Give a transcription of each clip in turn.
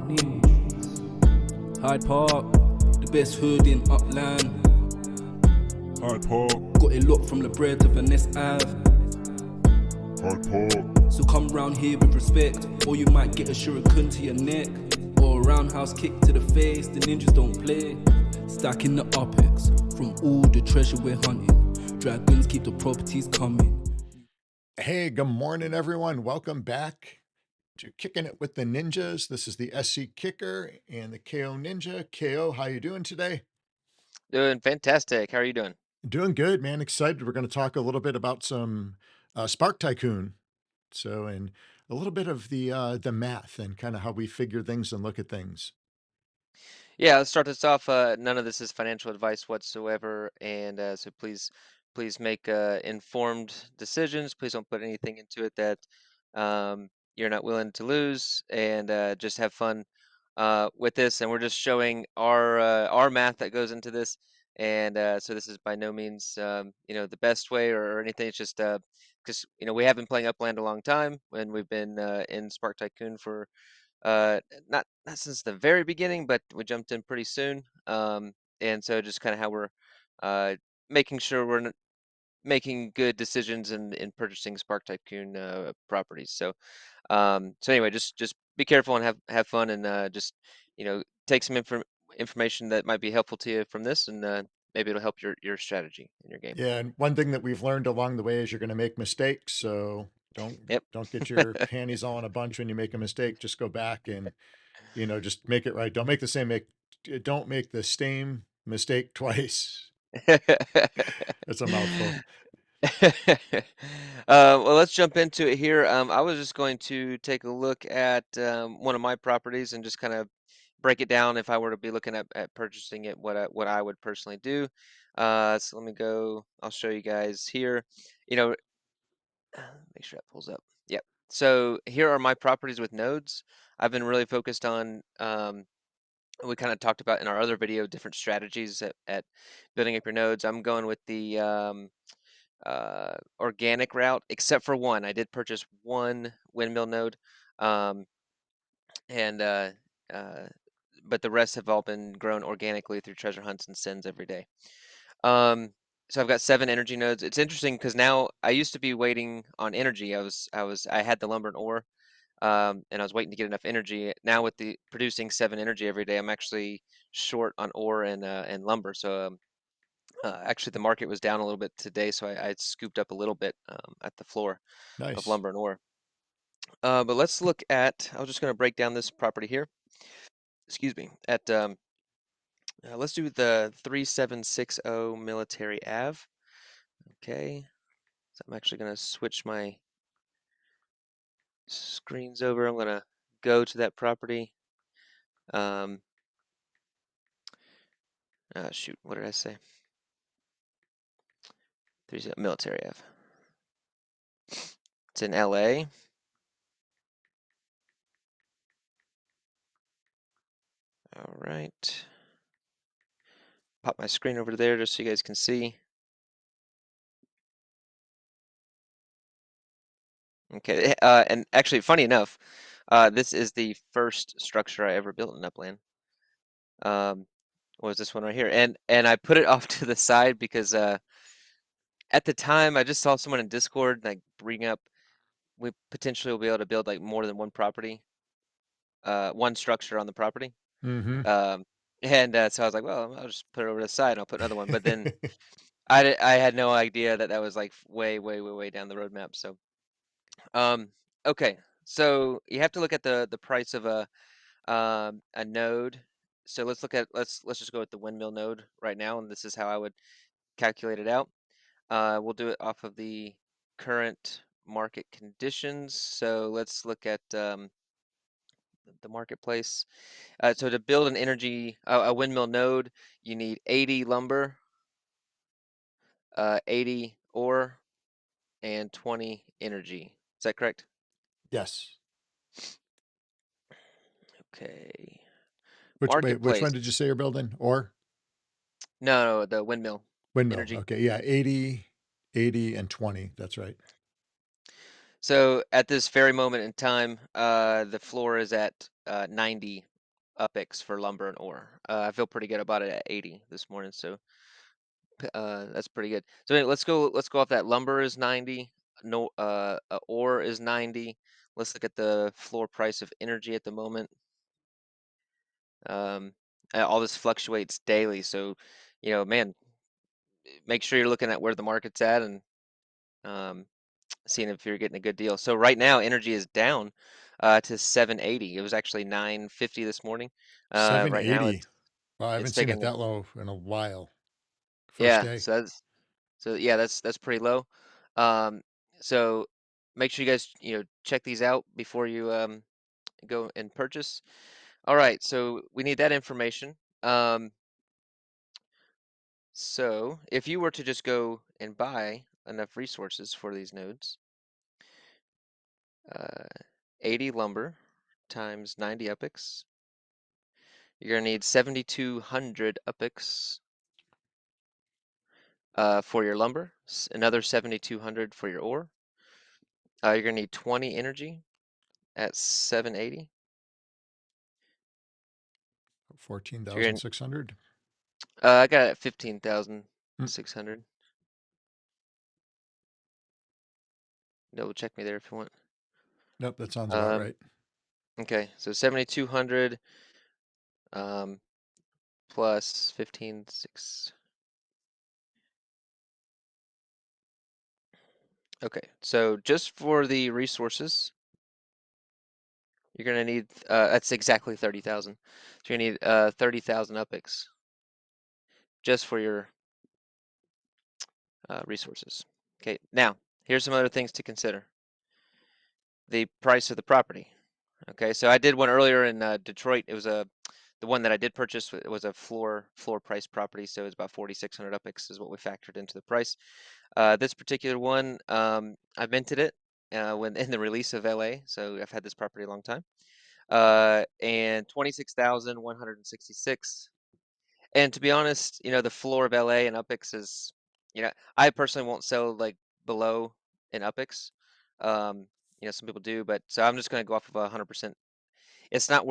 Ninjas. Hyde Park, the best hood in Upland. Hyde Park, Got it locked from the bread to Venice Ave. Hyde Park, So come round here with respect, or you might get a shuriken to your neck, or a roundhouse kick to the face. The ninjas don't play. Stacking the UPEX from all the treasure we're hunting. Dragons keep the properties coming. Hey, good morning, everyone. Welcome back to Kicking It with the Ninjas. This is the SC Kicker and the KO Ninja. KO, how you doing today? Doing fantastic. How are you doing? Doing good, man. Excited. We're going to talk a little bit about some Spark Tycoon. And a little bit of the math and kind of how we figure things and look at things. Yeah, let's start this off. None of this is financial advice whatsoever, and so please make informed decisions. Please don't put anything into it that you're not willing to lose, and just have fun with this. And we're just showing our math that goes into this, and so this is by no means the best way or anything. It's just because we have been playing Upland a long time, and we've been in Spark Tycoon for not since the very beginning, but we jumped in pretty soon. And so just kind of how we're uh, making sure we're making good decisions in purchasing Spark Tycoon properties. So anyway, just be careful and have fun, and just take some information that might be helpful to you from this, and maybe it'll help your strategy in your game. Yeah, and one thing that we've learned along the way is you're going to make mistakes. So don't Yep. don't get your panties all in a bunch when you make a mistake. Just go back and just make it right. Don't make the same mistake twice. That's a mouthful. Well, let's jump into it here. I was just going to take a look at one of my properties and just kind of break it down if I were to be looking at purchasing it, what I would personally do. So let me go. I'll show you guys here. You know, make sure that pulls up. Yep. So here are my properties with nodes. I've been really focused on. We kind of talked about in our other video different strategies at building up your nodes. I'm going with the organic route, except for one. I did purchase one windmill node, um, and but the rest have all been grown organically through treasure hunts and sends every day. Um, so I've got 7 energy nodes. It's interesting because now I used to be waiting on energy. I had the lumber and ore, and I was waiting to get enough energy. Now with the producing 7 energy every day, I'm actually short on ore and lumber. So actually, the market was down a little bit today, so I scooped up a little bit at the floor of Nice. lumber and ore. But let's look at, I was just going to break down this property here. Excuse me. Let's do the 3760 Military Ave. Okay. So I'm actually going to switch my screens over. I'm going to go to that property. Shoot, what did I say? There's a Military Ave. It's in LA. All right. Pop my screen over there just so you guys can see. Okay, and actually, funny enough, this is the first structure I ever built in Upland. Was this one right here, and I put it off to the side because at the time I just saw someone in Discord like bring up we potentially will be able to build like more than one property, one structure on the property. Mm-hmm. And so I was like, well, I'll just put it over to the side and I'll put another one. But then I had no idea that was like way down the roadmap. So okay, so you have to look at the price of a node. So let's just go with the windmill node right now, and this is how I would calculate it out. We'll do it off of the current market conditions. So let's look at the marketplace. So to build an a windmill node, you need 80 lumber, 80 ore, and 20 energy. Is that correct? Yes. Okay. Which Marketplace. one did you say you're building? Or No, the windmill windmill? energy. Okay, yeah, 80, and 20. That's right. So at this very moment in time, the floor is at 90 UPIX for lumber and ore. I feel pretty good about it at 80 this morning, so that's pretty good. So anyway, let's go off that. Lumber is 90. No, ore is 90. Let's look at the floor price of energy at the moment. All this fluctuates daily, so man, make sure you're looking at where the market's at and um, seeing if you're getting a good deal. So right now, energy is down to 780. It was actually 950 this morning. Right now, 780. Well, I it's haven't seen it taking that low in a while. First yeah. day. So yeah, that's pretty low. Um, so make sure you guys check these out before you go and purchase. All right, so we need that information. So if you were to just go and buy enough resources for these nodes, 80 lumber times 90 UPIX, you're gonna need 7,200 UPIX for your lumber, another 7,200 for your ore. You're gonna need 20 energy at 780. So you're gonna, 14,600. I got it at 15,600. Double check me there if you want. Nope, that sounds about right. Okay, so 7,200 plus 15,600. Okay, so just for the resources, you're gonna need that's exactly 30,000. So you're gonna need 30,000 UPIX just for your resources. Okay, now here's some other things to consider. The price of the property. Okay, so I did one earlier in Detroit. It was the one that I did purchase. It was a floor price property, so it was about 4,600 UPIX is what we factored into the price. This particular one, I minted it when in the release of LA, so I've had this property a long time. And 26,166. And to be honest, the floor of LA and UPIX is, I personally won't sell like below in UPIX. Some people do, but so I'm just going to go off of 100%. It's not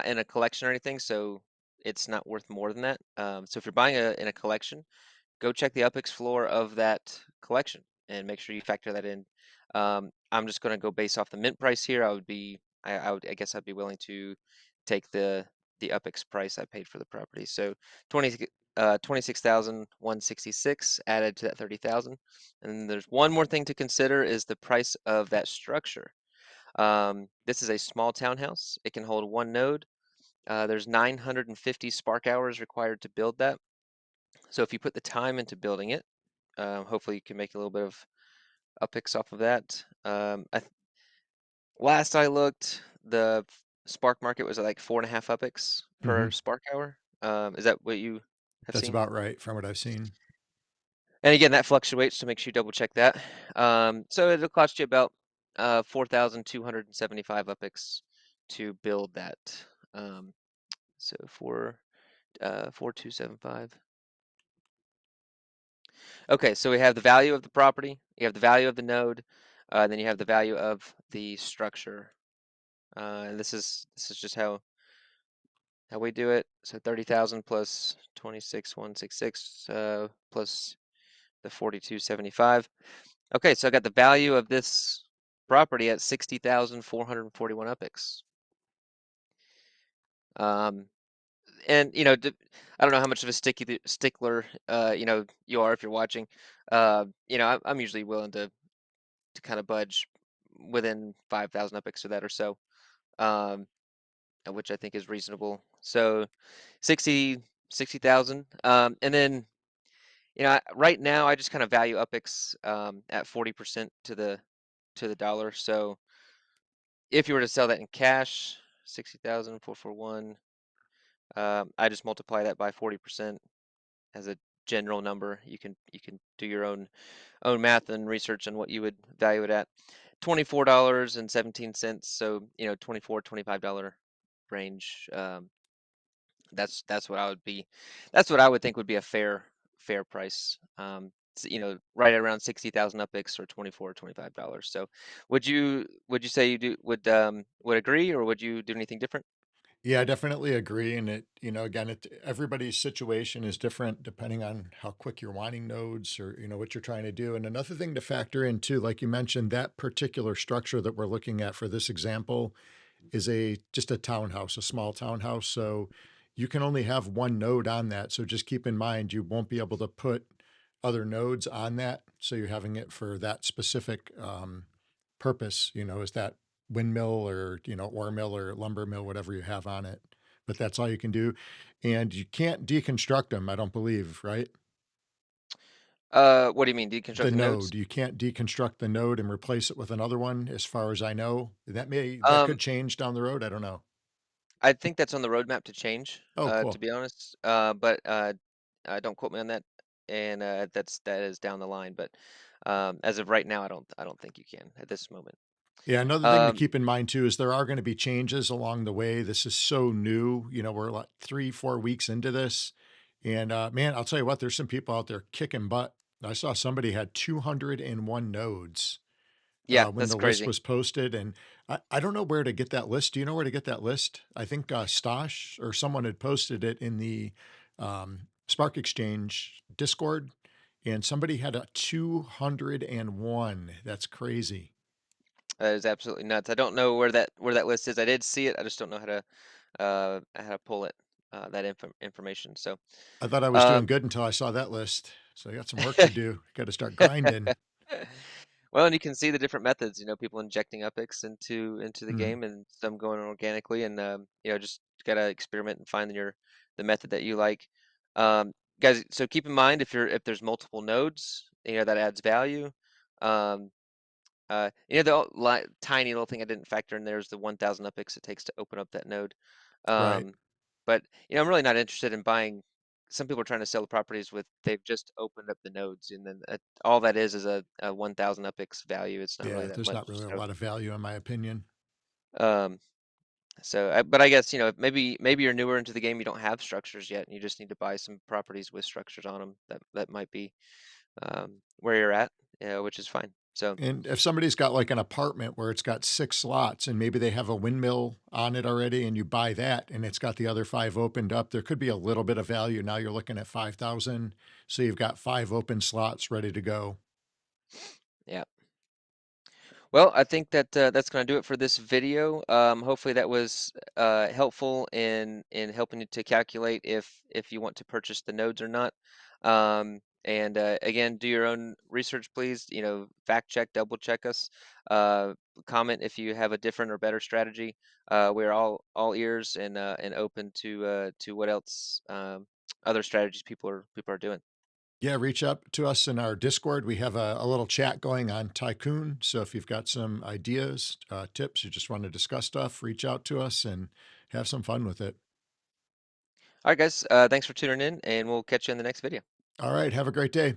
in a collection or anything, so it's not worth more than that. So if you're buying in a collection, go check the UPIX floor of that collection and make sure you factor that in. I'm just going to go based off the mint price here. I guess I'd be willing to take the UPIX price I paid for the property. So 26,166 added to that 30,000. And there's one more thing to consider is the price of that structure. This is a small townhouse. It can hold one node. There's 950 spark hours required to build that. So if you put the time into building it, hopefully you can make a little bit of UPIX off of that. Last I looked, the spark market was at like 4.5 UPIX per spark hour. Is that what you have That's seen? about right from what I've seen. And again, that fluctuates, so make sure you double check that. So it'll cost you about 4,275 UPIX to build that. So 4,275. Okay, so we have the value of the property, you have the value of the node, then you have the value of the structure. And this is just how we do it. So 30,000 plus 26,166 plus the 4,275. Okay, so I got the value of this property at 60,441 UPIX. And I don't know how much of a stickler you are if you're watching. I'm usually willing to kind of budge within 5,000 UPIX or that or so, which I think is reasonable. So 60,000. And then right now I just kind of value UPIX at 40% to the dollar. So if you were to sell that in cash, 60,441, I just multiply that by 40% as a general number. You can do your own math and research on what you would value it at. $24.17. So $24-$25 range. That's what I would think would be a fair price. right around 60,000 UPIX or $24 or $25. So would you say you would agree, or would you do anything different? Yeah, I definitely agree. And again, everybody's situation is different depending on how quick you're wanting nodes or, what you're trying to do. And another thing to factor in too, like you mentioned, that particular structure that we're looking at for this example is just a townhouse, a small townhouse. So you can only have one node on that. So just keep in mind, you won't be able to put other nodes on that. So you're having it for that specific purpose, is that windmill or, ore mill or lumber mill, whatever you have on it. But that's all you can do. And you can't deconstruct them, I don't believe, right? What do you mean, The deconstruct the nodes? node, you can't deconstruct the node and replace it with another one, as far as I know. That Um, could change down the road. I don't know. I think that's on the roadmap to change, Oh, to cool. be honest. But don't quote me on that. And that is down the line. But as of right now, I don't think you can at this moment. Yeah, another thing to Um, keep in mind too is there are going to be changes along the way. This is so new. We're like 3, 4 weeks into this. And man, I'll tell you what, there's some people out there kicking butt. I saw somebody had 201 nodes yeah, when that's the list crazy. was posted. And I don't know where to get that list. Do you know where to get that list? I think Stosh or someone had posted it in the Spark Exchange Discord, and somebody had a 201. That's crazy. That is absolutely nuts. I don't know where that list is. I did see it. I just don't know how to pull it, that information. So, I thought I was doing um, good until I saw that list. So I got some work to do. Got to start grinding. well, and you can see the different methods. People injecting UPIX into the Mm, game, and some going organically, and just gotta experiment and find the method that you like. Um, Guys, so keep in mind if there's multiple nodes, that adds value. Um, tiny little thing I didn't factor in there is the 1,000 UPIX it takes to open up that node. right. Um, but I'm really not interested in buying. Some people are trying to sell the properties they've just opened up the nodes, and then all that is a 1,000 UPIX value. It's not really Yeah, that there's much. not really a So, lot of value in my opinion. um, but I guess maybe you're newer into the game, you don't have structures yet, and you just need to buy some properties with structures on them. That might be where you're at, which is fine. So. And if somebody's got like an apartment where it's got 6 slots and maybe they have a windmill on it already and you buy that and it's got the other 5 opened up, there could be a little bit of value. Now you're looking at 5,000. So you've got 5 open slots ready to go. Yeah. Well, I think that's going to do it for this video. Hopefully that was helpful in helping you to calculate if you want to purchase the nodes or not. And again, do your own research, please. Fact check, double check us. Uh, Comment if you have a different or better strategy. We're all ears and open to what else other strategies people are doing. Yeah, reach out to us in our Discord. We have a little chat going on Tycoon. So if you've got some ideas, tips, you just want to discuss stuff, reach out to us and have some fun with it. All right, guys. Thanks for tuning in, and we'll catch you in the next video. All right. Have a great day.